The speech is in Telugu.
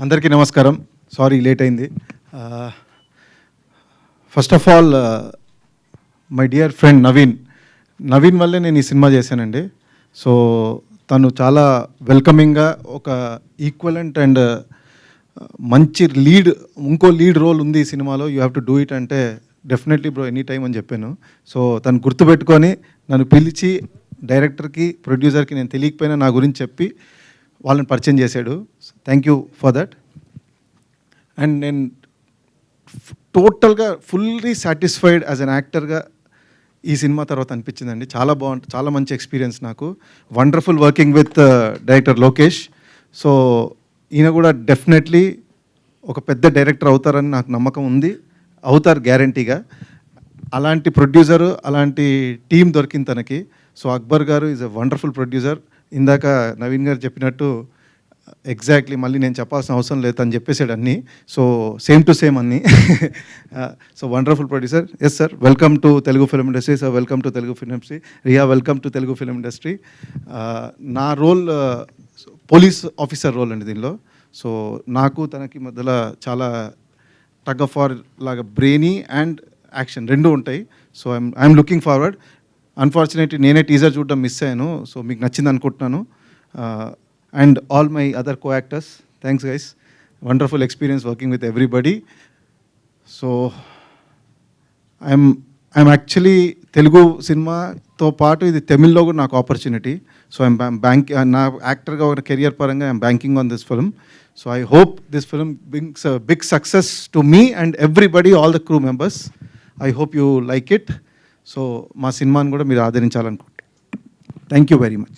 అందరికీ నమస్కారం. సారీ లేట్ అయింది. First of all my dear friend Naveen వల్లే నేను ఈ సినిమా చేశానండి. సో తను చాలా వెల్కమింగ్గా ఒక ఈక్వలెంట్ అండ్ మంచి ఇంకో లీడ్ రోల్ ఉంది ఈ సినిమాలో, you have to do it అంటే డెఫినెట్లీ బ్రో ఎనీ టైం అని చెప్పాను. సో తను గుర్తుపెట్టుకొని నన్ను పిలిచి డైరెక్టర్కి ప్రొడ్యూసర్కి నేను తెలియకపోయినా నా గురించి చెప్పి వాళ్ళని పరిచయం చేశాడు. Thank you for that. And నేను టోటల్గా ఫుల్లీ సాటిస్ఫైడ్ యాజ్ అన్ యాక్టర్గా ఈ సినిమా తర్వాత అనిపించిందండి. చాలా బాగుంటుంది, చాలా మంచి ఎక్స్పీరియన్స్ నాకు. Wonderful working with director Lokesh. So ఈయన కూడా డెఫినెట్లీ ఒక పెద్ద డైరెక్టర్ అవుతారని నాకు నమ్మకం ఉంది, అవుతారు గ్యారంటీగా. అలాంటి ప్రొడ్యూసరు, అలాంటి టీం దొరికింది తనకి. సో అక్బర్ గారు ఈజ్ ఎ వండర్ఫుల్ ప్రొడ్యూసర్. ఇందాక నవీన్ గారు చెప్పినట్టు ఎగ్జాక్ట్లీ మళ్ళీ నేను చెప్పాల్సిన అవసరం లేదు, అని చెప్పేసాడు అన్నీ. సో సేమ్ టు సేమ్ అన్నీ. So wonderful producer. Yes sir, welcome to Telugu film industry. Sir welcome to Telugu film industry. Riya welcome to Telugu film industry. నా రోల్ పోలీస్ ఆఫీసర్ రోల్ అండి దీనిలో. సో నాకు తనకి మధ్యలో చాలా టగ్ ఆఫ్ వార్ లాగా బ్రెయినీ అండ్ యాక్షన్ రెండు ఉంటాయి. So I'm looking forward. Unfortunately నేనే టీజర్ చూడడం మిస్ అయ్యాను. సో మీకు నచ్చింది అనుకుంటున్నాను. And all my other co actors, thanks guys. Wonderful experience working with everybody. So I'm actually Telugu సినిమాతో పాటు ఇది తమిళ్లో కూడా నాకు ఆపర్చునిటీ. సో నా యాక్టర్గా ఒక కెరియర్ పరంగా I'm banking on this film. So I hope this film brings big success to me and everybody, all the crew members. I hope you like it. So మా సినిమాని కూడా మీరు ఆదరించాలనుకుంటున్నాను. Thank you very much.